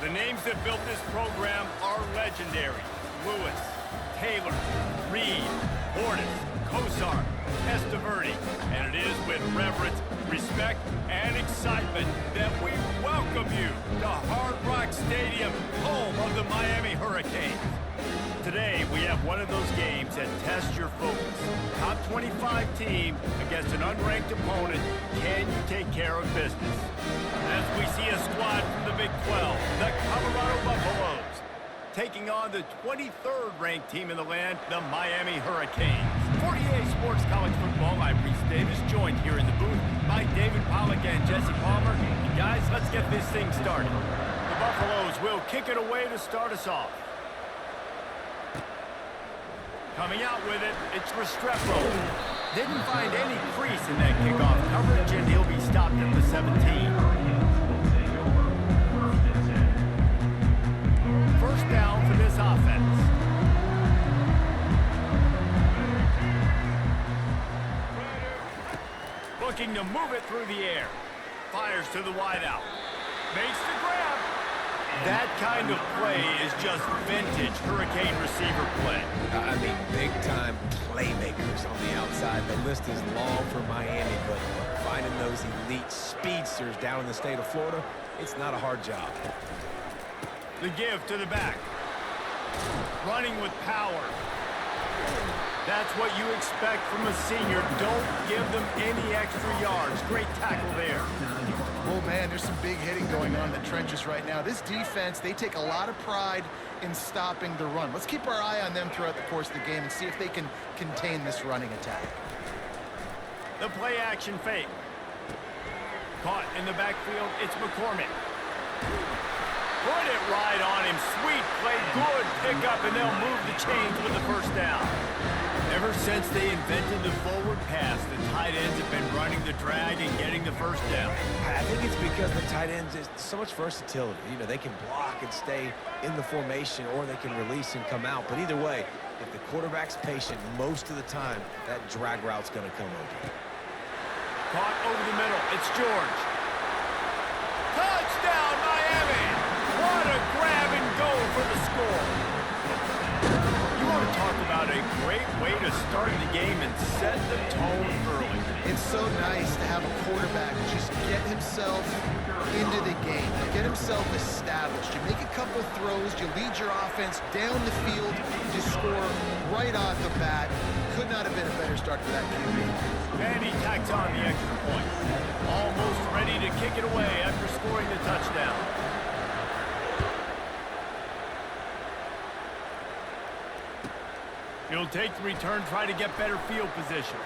The names that built this program are legendary. Lewis, Taylor, Reed, Portis, Kosar, Testaverde. And it is with reverence, respect, and excitement that we welcome you to Hard Rock Stadium, home of the Miami Hurricanes. Today, we have one of those games that tests your focus. Top 25 team against an unranked opponent. Can you take care of business? As we see a squad from the Big 12, the Colorado Buffaloes, taking on the 23rd ranked team in the land, the Miami Hurricanes. For EA Sports College Football, I'm Reese Davis, joined here in the booth by David Pollack and Jesse Palmer. And guys, let's get this thing started. The Buffaloes will kick it away to start us off. Coming out with it, it's Restrepo. Didn't find any crease in that kickoff coverage, and he'll be stopped at the 17. First down for this offense. Looking to move it through the air. Fires to the wideout. Makes the grab. That kind of play is just vintage Hurricane receiver play. I mean, big-time playmakers on the outside. The list is long for Miami, but finding those elite speedsters down in the state of Florida, it's not a hard job. The give to the back. Running with power. That's what you expect from a senior. Don't give them any extra yards. Great tackle there. Oh, man, there's some big hitting going on in the trenches right now. This defense, they take a lot of pride in stopping the run. Let's keep our eye on them throughout the course of the game and see if they can contain this running attack. The play-action fake. Caught in the backfield, it's McCormick. Put it right on him. Sweet play, good pickup, and they'll move the chains with the first down. Ever since they invented the forward pass, the tight ends have been running the drag and getting the first down. I think it's because the tight ends is so much versatility. You know, they can block and stay in the formation, or they can release and come out. But either way, if the quarterback's patient, most of the time, that drag route's going to come open. Caught over the middle. It's George. Touchdown, Miami! What a grab and go for the score. You want to talk about a great way to start the game and set the tone early. It's so nice to have a quarterback just get himself into the game, get himself established. You make a couple throws, you lead your offense down the field, you score right off the bat. Could not have been a better start for that QB. And he tacks on the extra point. Almost ready to kick it away after scoring the touchdown. He'll take the return, try to get better field position.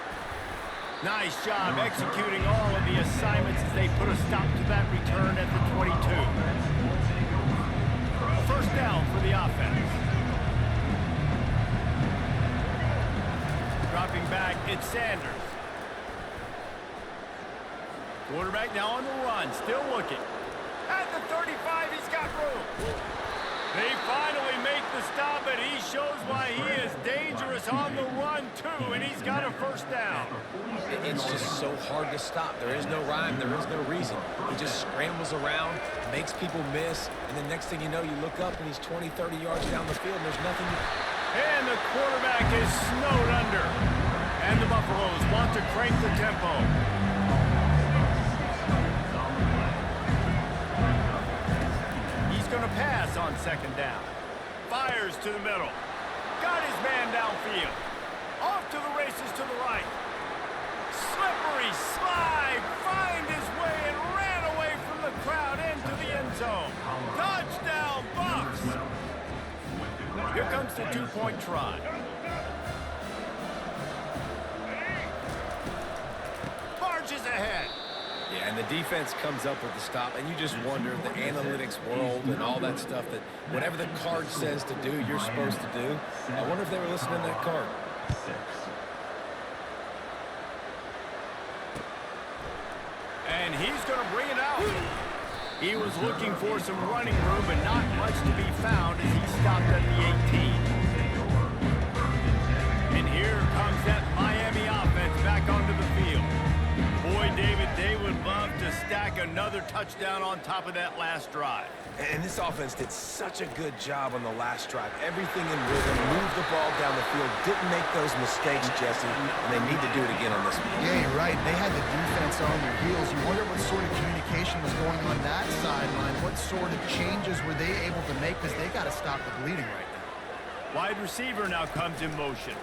Nice job executing all of the assignments as they put a stop to that return at the 22. First down for the offense. Dropping back, it's Sanders. Quarterback now on the run, still looking. At the 35, he's got room. They finally make the stop, and he shows why he is dangerous on the run, too, and he's got a first down. It's just so hard to stop. There is no rhyme. There is no reason. He just scrambles around, makes people miss, and the next thing you know, you look up, and he's 20, 30 yards down the field, and there's nothing you... And the quarterback is snowed under. And the Buffaloes want to crank the tempo. Going to pass on second down. Fires to the middle. Got his man downfield. Off to the races to the right. Slippery slide. Find his way and ran away from the crowd into the end zone. Touchdown, Buffs. Here comes the two-point try. Barges ahead. Yeah, and the defense comes up with the stop, and you just wonder if the analytics world and all that stuff, that whatever the card says to do, you're supposed to do. I wonder if they were listening to that card. And he's going to bring it out. He was looking for some running room, but not much to be found as he stopped at the 18. And here comes that Miami offense back onto the field. Boy, David, they would love to stack another touchdown on top of that last drive. And this offense did such a good job on the last drive. Everything in rhythm, moved the ball down the field, didn't make those mistakes, Jesse, and they need to do it again on this one. Yeah, you're right. They had the defense on their heels. You wonder what sort of communication was going on that sideline. What sort of changes were they able to make, because they got to stop the bleeding right now. Wide receiver now comes in motion.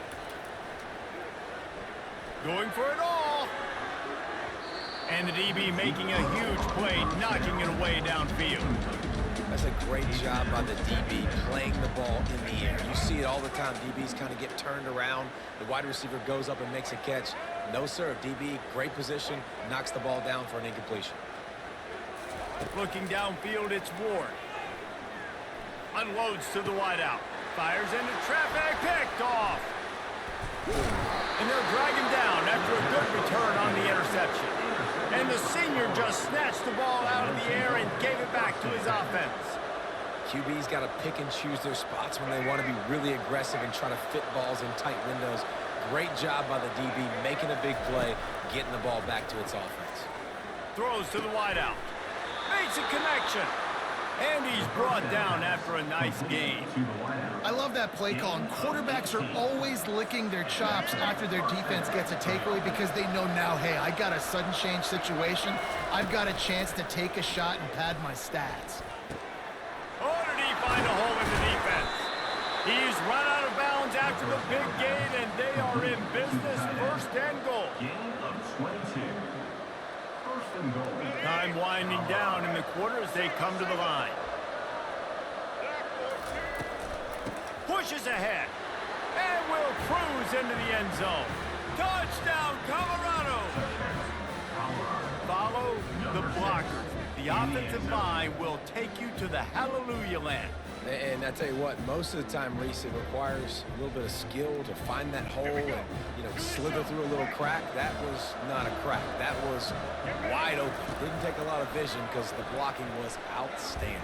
Going for it all. And the DB making a huge play, knocking it away downfield. That's a great job by the DB playing the ball in the air. You see it all the time. DBs kind of get turned around. The wide receiver goes up and makes a catch. No, sir. DB, great position, knocks the ball down for an incompletion. Looking downfield, it's Ward. Unloads to the wideout. Fires into traffic, picked off. And they'll drag him down after a good return on the interception. And the senior just snatched the ball out of the air and gave it back to his offense. QB's got to pick and choose their spots when they want to be really aggressive and try to fit balls in tight windows. Great job by the DB making a big play, getting the ball back to its offense. Throws to the wideout. Makes a connection. And he's brought down after a nice gain. I love that play call. And quarterbacks are always licking their chops after their defense gets a takeaway, because they know now, hey, I got a sudden change situation. I've got a chance to take a shot and pad my stats. Oh, did he find a hole in the defense? He's run out of bounds after the big gain, and they are in business. First and goal. Gain of 22. First and goal. Time winding down in the quarter as they come to the line. Pushes ahead and will cruise into the end zone. Touchdown, Colorado! Follow the blockers. The offensive line will take you to the hallelujah land. And I tell you what, most of the time, Reese, it requires a little bit of skill to find that hole and, slither through a little crack. That was not a crack. That was wide open. Didn't take a lot of vision because the blocking was outstanding.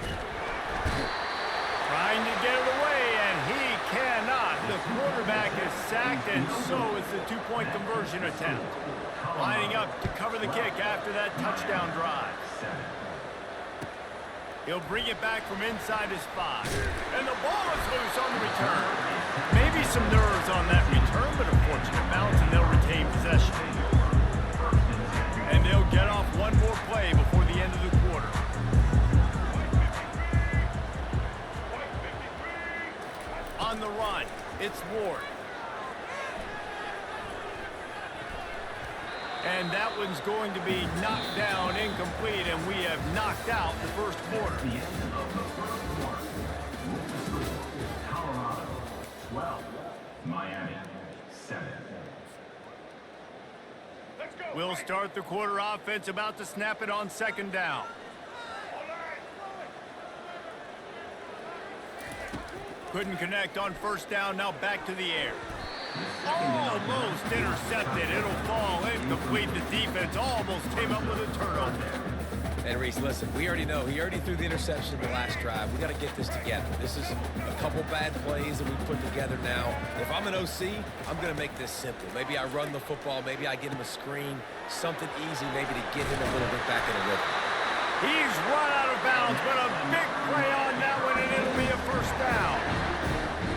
Trying to get it away, and he cannot. The quarterback is sacked, and so is the two-point conversion attempt. Lining up to cover the kick after that touchdown drive. He'll bring it back from inside his 5. And the ball is loose on the return. Maybe some nerves on that return, but a fortunate bounce, and they'll retain possession. And they'll get off one more play before the end of the quarter. On the run, it's Ward. And that one's going to be knocked down, incomplete, and we have knocked out the first quarter. The end of the first quarter. Colorado 12, Miami 7. We'll start the quarter. Offense about to snap it on second down. Couldn't connect on first down. Now back to the air. Almost intercepted. It'll fall incomplete. The defense almost came up with a turnover. And Reese, listen, we already know he already threw the interception the last drive. We got to get this together. This is a couple bad plays that we put together now. If I'm an OC, I'm going to make this simple. Maybe I run the football. Maybe I get him a screen, something easy, maybe to get him a little bit back in the rhythm. He's run out of bounds, but a big play on that one, and it'll be a first down.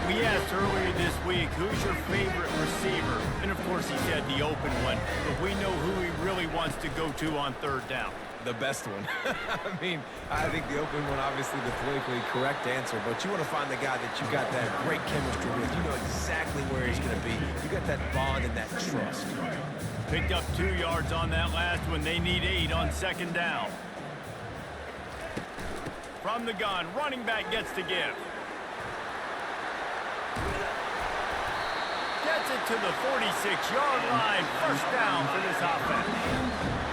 We asked earlier this week, who's your favorite receiver? And, of course, he said the open one. But we know who he really wants to go to on third down. The best one. I mean, I think the open one, obviously the politically correct answer, but you want to find the guy that you got that great chemistry with. You know exactly where he's going to be. You got that bond and that trust. Picked up 2 yards on that last one. They need 8 on second down. From the gun, running back gets to give. Gets it to the 46-yard line. First down for this offense.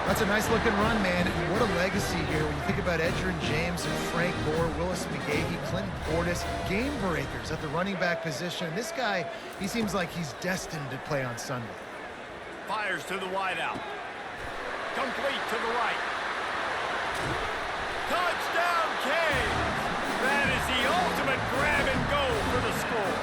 That's a nice-looking run, man. And what a legacy here when you think about Edgerrin James and Frank Gore, Willis McGahee, Clinton Portis, game breakers at the running back position. This guy, he seems like he's destined to play on Sunday. Fires to the wideout. Complete to the right. Touchdown, Canes! That is the ultimate grab and go for the score.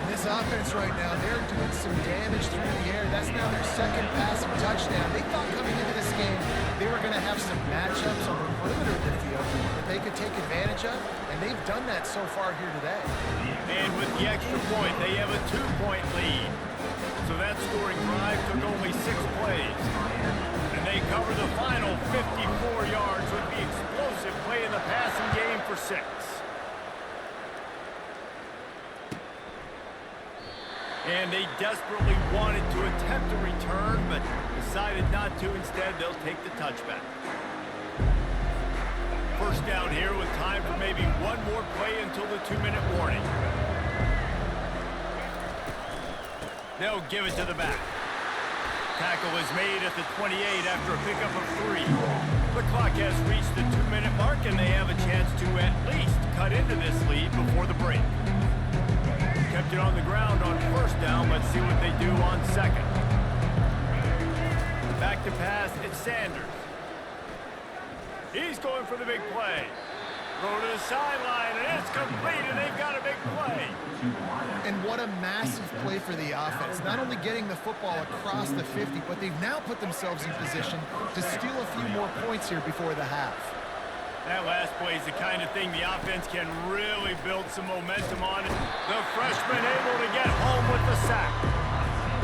And this offense right now. They're doing some damage through the air. That's now their second passing touchdown. They thought coming into this game they were going to have some matchups on the perimeter of the field that they could take advantage of, and they've done that so far here today. And with the extra point, they have a 2-point lead. So that scoring drive took only 6 plays. And they cover the final 54 yards with the explosive play in the passing game for 6. And they desperately wanted to attempt a return, but decided not to. Instead, they'll take the touchback. First down here with time for maybe one more play until the 2-minute warning. They'll give it to the back. Tackle is made at the 28 after a pickup of 3. The clock has reached the 2-minute mark, and they have a chance to at least cut into this lead before the break. Kept it on the ground on first down. Let's see what they do on second. Back to pass, it's Sanders. He's going for the big play. Throw to the sideline, and it's complete, and they've got a big play. And what a massive play for the offense. Not only getting the football across the 50, but they've now put themselves in position to steal a few more points here before the half. That last play is the kind of thing the offense can really build some momentum on. The freshman able to get home with the sack.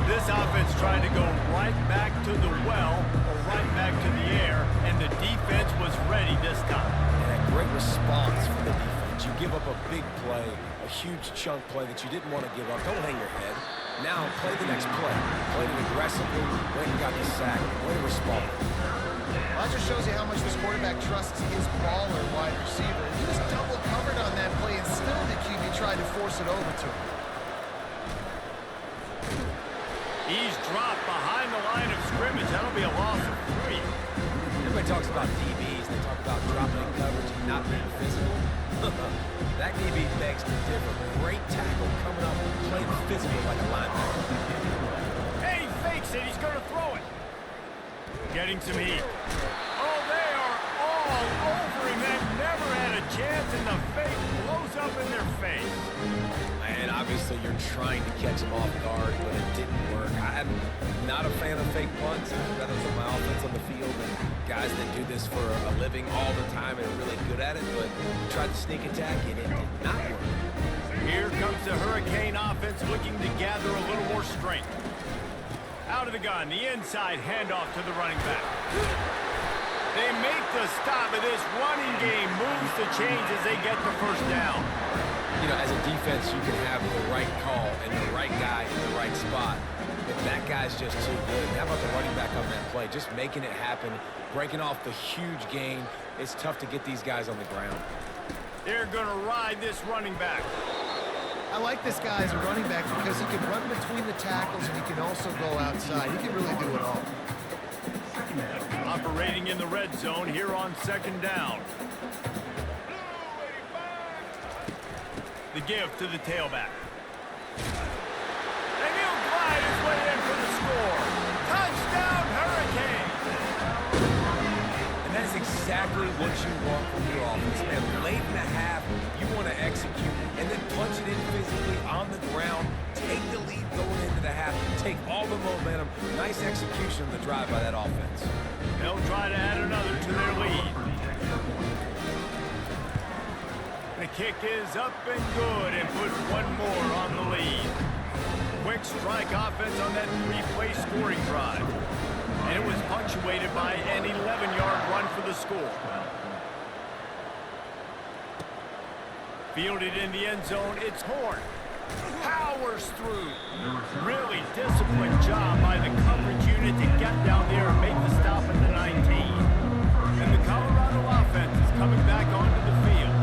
This offense tried to go right back to the well, or right back to the air, and the defense was ready this time. And a great response from the defense. You give up a big play, a huge chunk play that you didn't want to give up. Don't hang your head. Now play the next play. Played it aggressively, went and got the sack. Way to respond. That just shows you how much this quarterback trusts his baller wide receiver. He was double covered on that play, and still the QB tried to force it over to him. He's dropped behind the line of scrimmage. That'll be a loss of 3. Everybody talks about DBs. They talk about dropping coverage and not being physical. That DB begs to differ. Great tackle coming up, playing physical like a linebacker. Hey, he fakes it. He's going to throw it. Getting some heat. Oh, they are all over him. They never had a chance, and the fake blows up in their face. And obviously you're trying to catch him off guard, but it didn't work. I'm not a fan of fake punts. I'd rather put my offense on the field and guys that do this for a living all the time and are really good at it, but tried to sneak attack and it did not work. Here comes the Hurricane offense looking to gather a little more strength. Out of the gun, the inside handoff to the running back. They make the stop, and this running game moves the chains as they get the first down. You know, as a defense, you can have the right call and the right guy in the right spot, but that guy's just too good. How about the running back on that play? Just making it happen, breaking off the huge gain. It's tough to get these guys on the ground. They're going to ride this running back. I like this guy as a running back because he can run between the tackles and he can also go outside. He can really do it all. Operating in the red zone here on second down. The give to the tailback. And he'll glide his way in for the score. Touchdown, Hurricane! And that's exactly what you want from your offense, man. Late in the half, you want to execute and then punch it in physically on the ground, take the lead going into the half, take all the momentum. Nice execution of the drive by that offense. They'll try to add another to their lead. The kick is up and good and puts one more on the lead. Quick strike offense on that 3-play scoring drive. And it was punctuated by an 11-yard run for the score. Fielded in the end zone, it's Horn. Powers through. Really disciplined job by the coverage unit to get down there and make the stop at the 19. And the Colorado offense is coming back onto the field.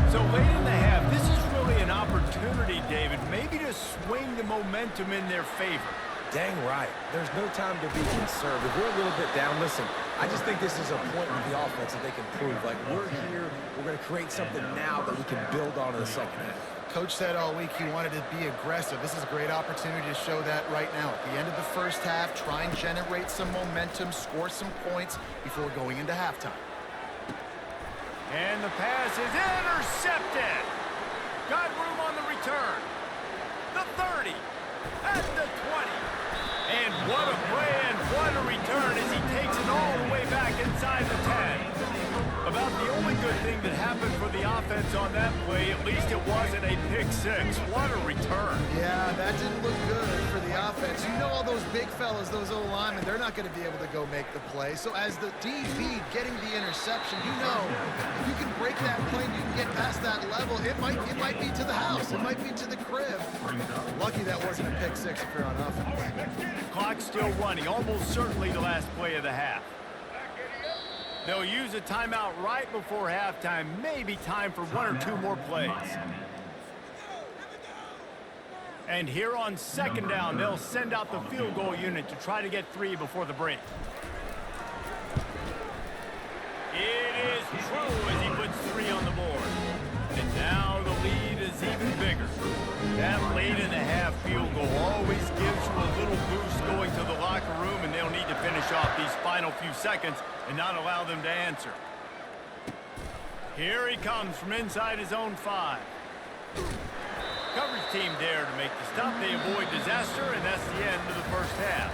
So late in the half, this is really an opportunity, David, maybe to swing the momentum in their favor. Dang right. There's no time to be concerned. If we're a little bit down, listen, I just think this is a point with the offense that they can prove. Like, we're here, we're going to create something now that we can build on in the second half. Coach said all week he wanted to be aggressive. This is a great opportunity to show that right now. At the end of the first half, try and generate some momentum, score some points before going into halftime. And the pass is intercepted. Got room on the return. The 30. at the 20. And what a play and what a return as he takes it all the way back inside the 10. About the only good thing that happened for the offense on that play, at least it wasn't a pick six. What a return. Yeah, that didn't look good for the offense. You know all those big fellas, those O-linemen, they're not going to be able to go make the play. So as the DB getting the interception, you know if you can break that plane, you can get past that level, it might be to the house. It might be to the crib. Lucky that wasn't a pick six if you're on offense. Clock still running, almost certainly the last play of the half. They'll use a timeout right before halftime. Maybe time for one or two more plays. And here on second down, they'll send out the field goal unit to try to get 3 before the break. It is true as he puts 3 on the board. And now the lead is even bigger. That late-in-the-half field goal always gives you a little boost going to the locker room, and they'll need to finish off these final few seconds and not allow them to answer. Here he comes from inside his own 5. Coverage team dare to make the stop. They avoid disaster, and that's the end of the first half.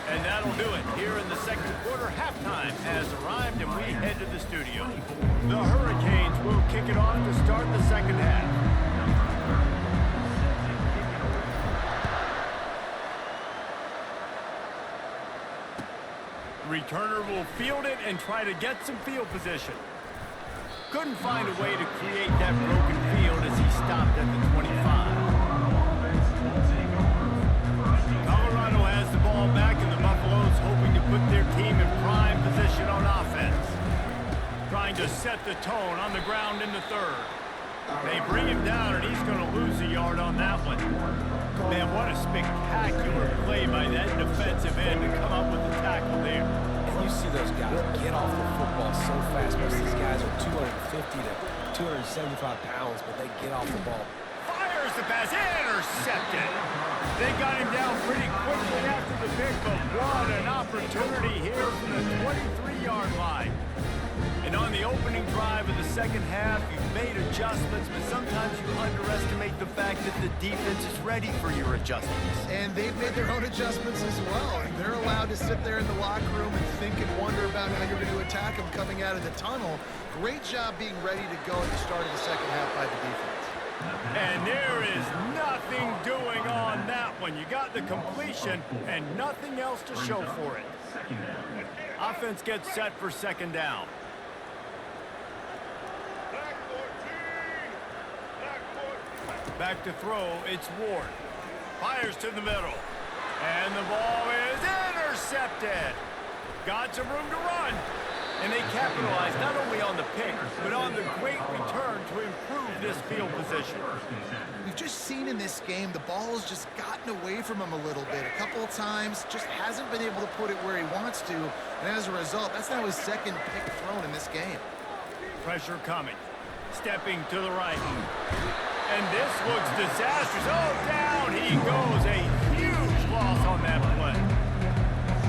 And that'll do it. Here in the second quarter, halftime has arrived, and we head to the studio. The Hurricanes will kick it off to start the second half. Returner will field it and try to get some field position. Couldn't find a way to create that broken field as he stopped at the 25. Colorado has the ball back, and the Buffaloes hoping to put their team in prime position on offense. Trying to set the tone on the ground in the third. They bring him down, and he's going to lose a yard on that one. Man, what a spectacular play by that defensive end to come up with the tackle there. And you see those guys get off the football so fast. Most of these guys are 250 to 275 pounds, but they get off the ball. Fires the pass, intercepted. They got him down pretty quickly after the pick, but what an opportunity here from the 23-yard line. And on the opening drive of the second half, you've made adjustments, but sometimes you underestimate the fact that the defense is ready for your adjustments. And they've made their own adjustments as well. And they're allowed to sit there in the locker room and think and wonder about how you're going to attack them coming out of the tunnel. Great job being ready to go at the start of the second half by the defense. And there is nothing doing on that one. You got the completion and nothing else to show for it. Offense gets set for second down. Back to throw, it's Ward. Fires to the middle. And the ball is intercepted. Got some room to run. And they capitalize not only on the pick, but on the great return to improve this field position. We've just seen in this game, the ball has just gotten away from him a little bit. A couple of times, just hasn't been able to put it where he wants to. And as a result, that's now his second pick thrown in this game. Pressure coming. Stepping to the right. And this looks disastrous. Oh, down he goes. A huge loss on that play.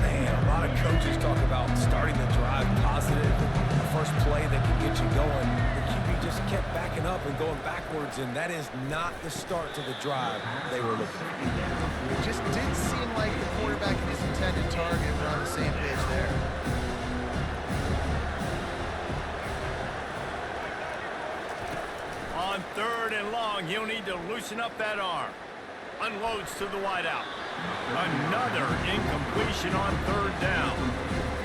Man, a lot of coaches talk about starting the drive positive. The first play that can get you going. The QB just kept backing up and going backwards, and that is not the start to the drive they were looking for. It just didn't seem like the quarterback and his intended target were on the same page there. On third and long, he'll need to loosen up that arm. Unloads to the wideout. Another incompletion on third down.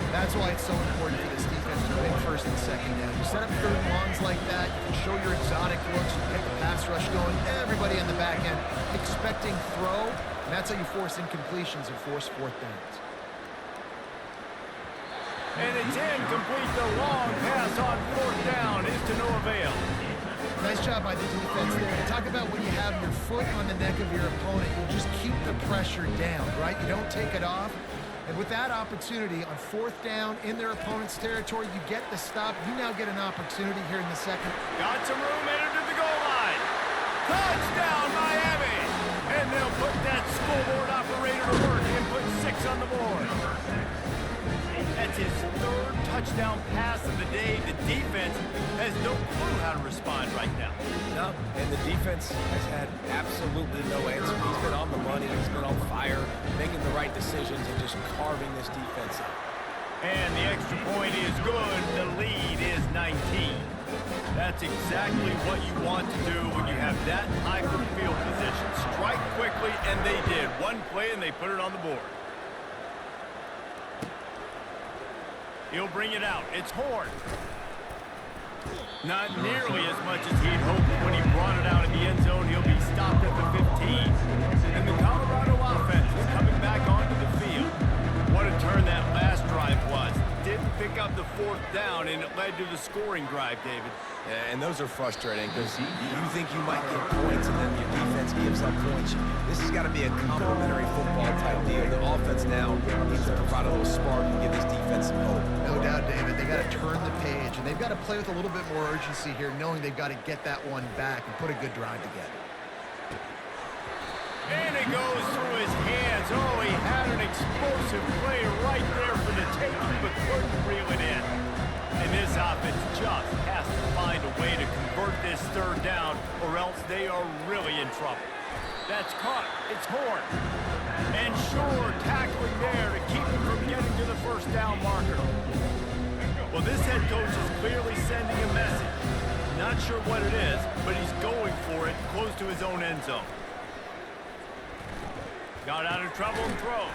That's why it's so important for this defense to win first and second down. You set up third and longs like that, you can show your exotic looks, you get the pass rush going, everybody in the back end expecting throw, and that's how you force incompletions and force fourth downs. And it's incomplete. The long pass on fourth down is to no avail. Nice job by the defense there. Talk about when you have your foot on the neck of your opponent, you just keep the pressure down, right? You don't take it off. And with that opportunity on fourth down in their opponent's territory, you get the stop. You now get an opportunity here in the second. Got some room, entered to the goal line. Touchdown, Miami! And they'll put that scoreboard operator to work and put 6 on the board. That's his third touchdown pass of the day. The defense has no clue how to respond right now. No, and the defense has had absolutely no answer. He's been on the money. He's been on fire, making the right decisions and just carving this defense up. And the extra point is good. The lead is 19. That's exactly what you want to do when you have that type of field position. Strike quickly, and they did. One play, and they put it on the board. He'll bring it out. It's Horn. Not nearly as much as he'd hoped when he brought it out in the end zone. He'll be stopped at the 15. And the Colorado offense is coming back onto the field. What a turn that last drive was. Didn't pick up the fourth down, and it led to the scoring drive, David. Yeah, and those are frustrating because you think you might get points and then your defense gives up points. This has got to be a complementary football type deal. The offense now needs to provide a little spark and give this defense some hope. No doubt, David. They got to turn the page, and they've got to play with a little bit more urgency here, knowing they've got to get that one back and put a good drive together. And it goes through his hands. Oh, he had an explosive play right there for the taking, but couldn't reel it in. And this offense just has to find a way to convert this third down, or else they are really in trouble. That's caught. It's Horn. And Shore tackling there to keep him from getting to the first down marker. Well, this head coach is clearly sending a message. Not sure what it is, but he's going for it close to his own end zone. Got out of trouble and throws.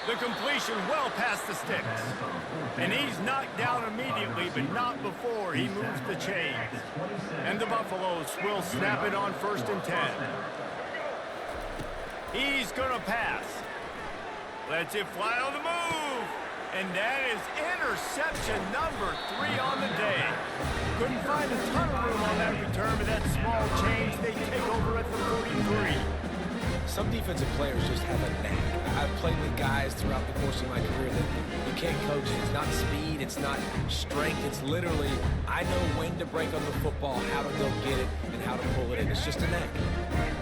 The completion well past the sticks. And he's knocked down immediately, but not before he moves the chains. And the Buffaloes will snap it on 1st and 10. He's gonna pass. Lets it fly on the move. And that is interception number 3 on the day. Couldn't find a ton of room on that return, but that small change, they take over at the 43. Some defensive players just have a knack. I've played with guys throughout the course of my career that you can't coach it. It's not speed, it's not strength. It's literally, I know when to break on the football, how to go get it, and how to pull it in. It's just a knack.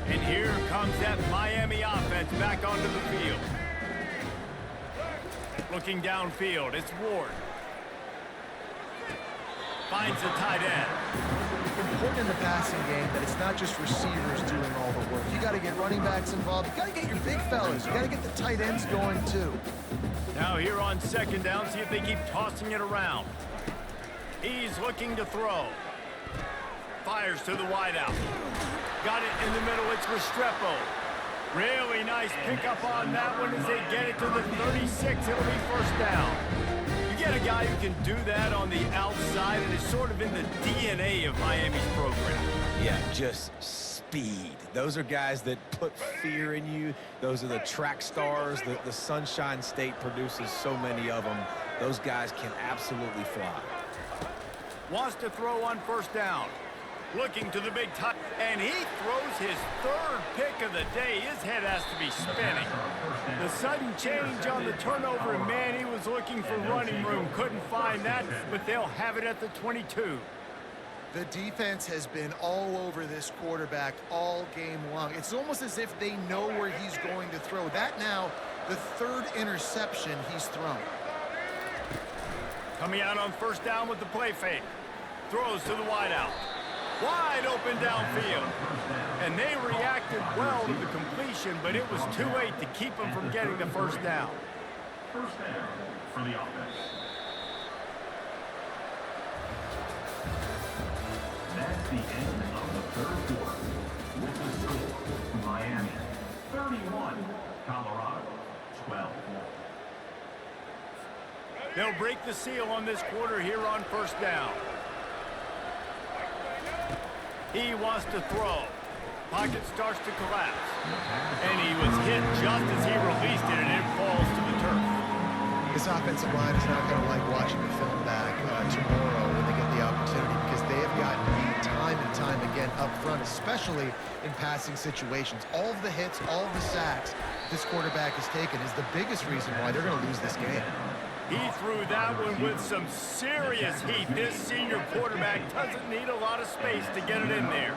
And here comes that Miami offense back onto the field. Looking downfield, it's Ward. Finds the tight end. Important in the passing game that it's not just receivers doing all the work. You got to get running backs involved. You got to get your big fellas. You got to get the tight ends going too. Now here on 2nd down, see if they keep tossing it around. He's looking to throw. Fires to the wideout. Got it in the middle. It's Restrepo. Really nice pickup on that one as they get it to the 36. It'll be 1st down. You get a guy who can do that on the outside, and it's sort of in the DNA of Miami's program. Yeah, just speed. Those are guys that put fear in you. Those are the track stars. The Sunshine State produces so many of them. Those guys can absolutely fly. Wants to throw on 1st down. Looking to the big top, and he throws his 3rd pick of the day. His head has to be spinning. The sudden change on the turnover, and man, he was looking for running room. Couldn't find that, but they'll have it at the 22. The defense has been all over this quarterback all game long. It's almost as if they know where he's going to throw. That now, the 3rd interception he's thrown. Coming out on 1st down with the play fake. Throws to the wideout. Wide open downfield. And they reacted well to the completion, but it was too late to keep them from getting the 1st down. 1st down for the offense. That's the end of the 3rd quarter. With the score, Miami 31, Colorado 12. They'll break the seal on this quarter here on 1st down. He wants to throw. Pocket starts to collapse. And he was hit just as he released it, and it falls to the turf. This offensive line is not going to like watching the film back tomorrow when they get the opportunity, because they have gotten beat time and time again up front, especially in passing situations. All of the hits, all of the sacks this quarterback has taken is the biggest reason why they're going to lose this game. He threw that one with some serious heat. This senior quarterback doesn't need a lot of space to get it in there.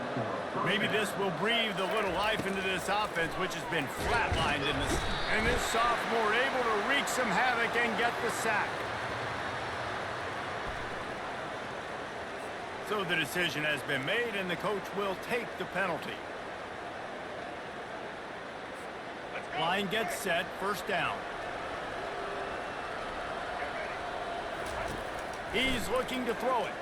Maybe this will breathe a little life into this offense, which has been flatlined in this. And this sophomore able to wreak some havoc and get the sack. So the decision has been made, and the coach will take the penalty. Line gets set, first down. He's looking to throw it.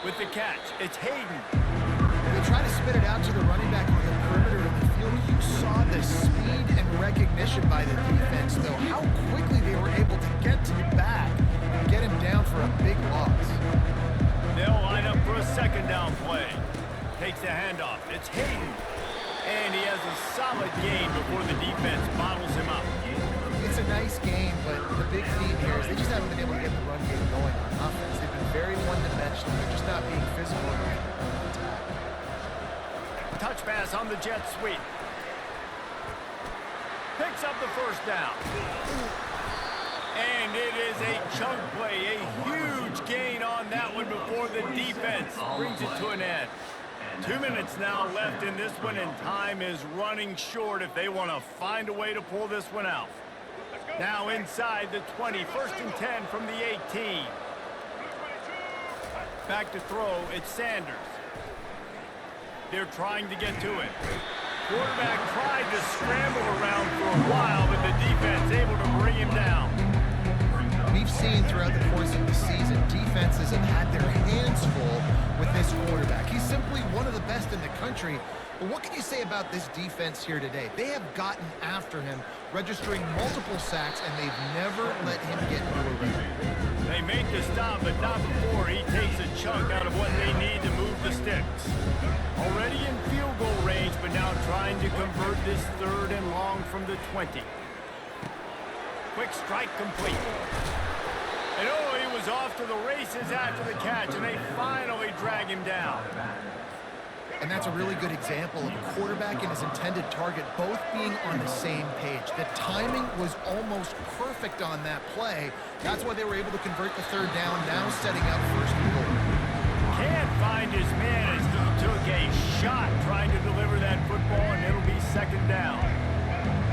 With the catch, it's Hayden. They try to spit it out to the running back on the perimeter of the field. You saw the speed and recognition by the defense, though. How quickly they were able to get to the back and get him down for a big loss. They'll line up for a second down play. Takes the handoff. It's Hayden. And he has a solid gain before the defense bottles him up. It's a nice game, but the big theme here is they just haven't been able to get the run game going on offense. They've been very one-dimensional. They're just not being physical enough on attack. Touch pass on the jet sweep. Picks up the first down. And it is a chunk play, a huge gain on that one before the defense brings it to an end. 2 minutes now left in this one, and time is running short if they want to find a way to pull this one out. Now inside the 20, first and 10 from the 18. Back to throw, it's Sanders. They're trying to get to it. Quarterback tried to scramble around for a while, but the defense able to bring him down. We've seen throughout the course of the season, defenses have had their hands full with this quarterback. He's simply one of the best in the country. But what can you say about this defense here today? They have gotten after him, registering multiple sacks, and they've never let him get into a rhythm. They make the stop, but not before he takes a chunk out of what they need to move the sticks. Already in field goal range, but now trying to convert this third and long from the 20. Quick strike complete. And oh, he was off to the races after the catch, and they finally drag him down. And that's a really good example of a quarterback and his intended target both being on the same page. The timing was almost perfect on that play. That's why they were able to convert the third down, now setting up first and goal. Can't find his man as he took a shot trying to deliver that football, and it'll be second down.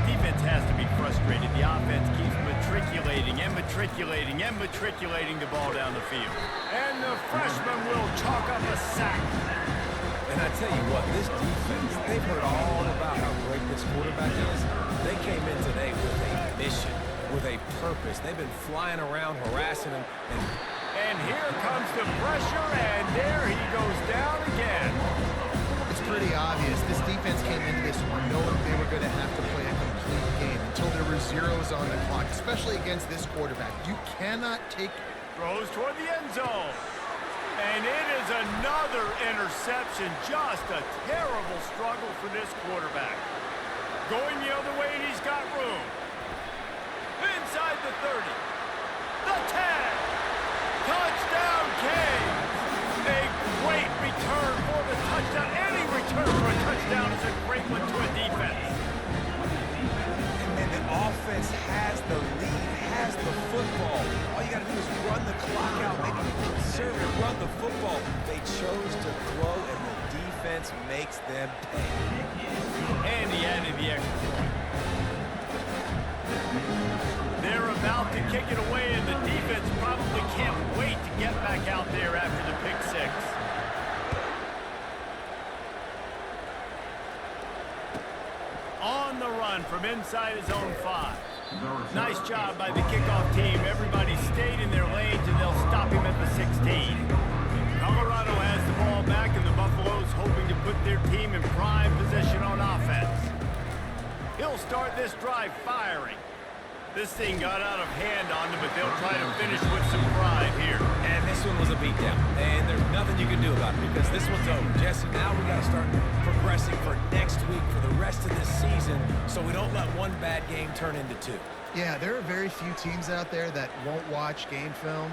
Defense has to be frustrated. The offense keeps matriculating and matriculating and matriculating the ball down the field. And the freshman will chalk up a sack. And I tell you what, this defense, they've heard all about how great this quarterback is. They came in today with a mission, with a purpose. They've been flying around, harassing him. And here comes the pressure, and there he goes down again. It's pretty obvious. This defense came into this one knowing they were going to have to play a complete game until there were zeros on the clock, especially against this quarterback. You cannot take... Throws toward the end zone. And it is another interception. Just a terrible struggle for this quarterback. Going the other way, and he's got room. Inside the 30. The 10. Touchdown, Canes. A great return for the touchdown. Any return for a touchdown is a great one to a defense. And the offense has the lead, has the football. All you got to do is run the clock out, maybe conserve it, run the football. They chose to throw, and the defense makes them pay. And he added the extra point. They're about to kick it away, and the defense probably can't wait to get back out there after the pick six. On the run from inside his own 5. Nice job by the kickoff team. Everybody stayed in their lanes, and they'll stop him at the 16. Colorado has the ball back, and the Buffaloes hoping to put their team in prime position on offense. He'll start this drive firing. This thing got out of hand on them, but they'll try to finish with some pride here. And this one was a beatdown, and there's nothing you can do about it because this one's over. Jesse, now we got to start progressing for next week, for the rest of this season, so we don't let one bad game turn into 2. Yeah, there are very few teams out there that won't watch game film,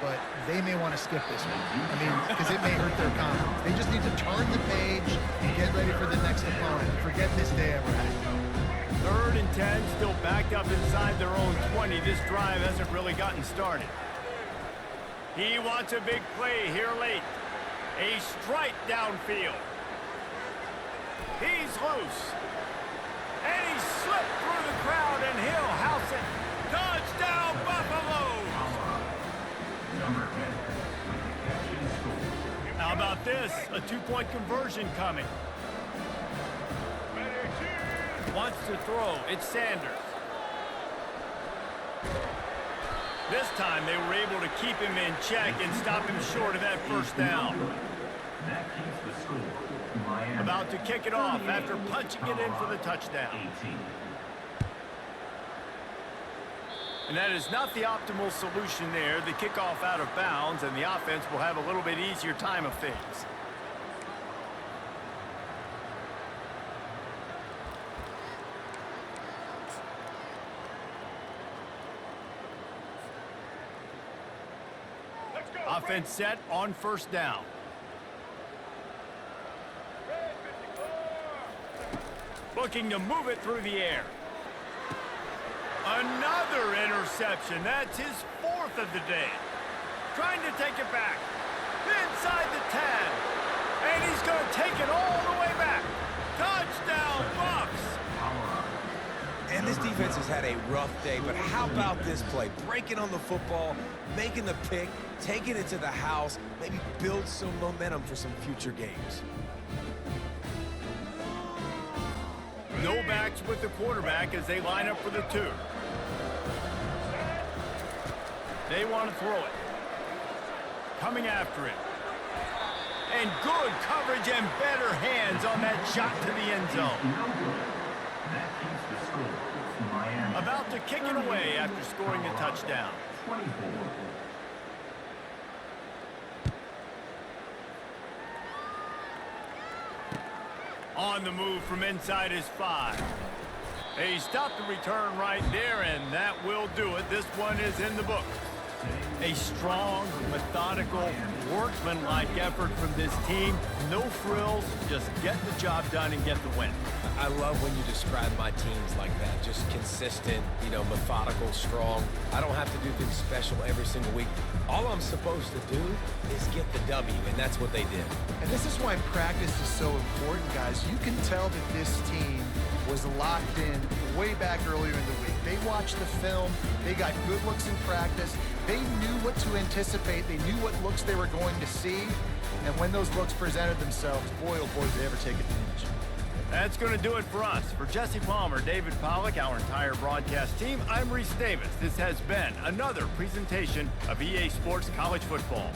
but they may want to skip this one. I mean, because it may hurt their confidence. They just need to turn the page and get ready for the next opponent. Forget this day ever happened. 3rd and 10, still backed up inside their own 20. This drive hasn't really gotten started. He wants a big play here late. A strike downfield. He's loose. And he slipped through the crowd, and he'll house it. Touchdown, Buffalo! Number 10 with the catch and score. How about this? A 2-point conversion coming. Wants to throw. It's Sanders. This time they were able to keep him in check and stop him short of that first down. That keeps the score. Miami. About to kick it off after punching it in for the touchdown. 18. And that is not the optimal solution there. The kickoff out of bounds, and the offense will have a little bit easier time of things. Offense set on first down. Looking to move it through the air. Another interception. That's his 4th of the day. Trying to take it back. Inside the 10. And he's going to take it all the way back. Touchdown, Bucks! And this defense has had a rough day, but how about this play? Breaking on the football, making the pick, taking it to the house, maybe build some momentum for some future games. No backs with the quarterback as they line up for the 2. They want to throw it. Coming after it. And good coverage and better hands on that shot to the end zone. That keeps the score. Miami. About to kick it away after scoring a touchdown. 24. On the move from inside his 5. He stopped the return right there, and that will do it. This one is in the book. A strong, methodical, workmanlike effort from this team. No frills, just get the job done and get the win. I love when you describe my teams like that. Just consistent, methodical, strong. I don't have to do things special every single week. All I'm supposed to do is get the W, and that's what they did. And this is why practice is so important, guys. You can tell that this team was locked in way back earlier in the week. They watched the film. They got good looks in practice. They knew what to anticipate. They knew what looks they were going to see. And when those looks presented themselves, boy, oh boy, did they ever take advantage. That's going to do it for us. For Jesse Palmer, David Pollack, our entire broadcast team, I'm Reese Davis. This has been another presentation of EA Sports College Football.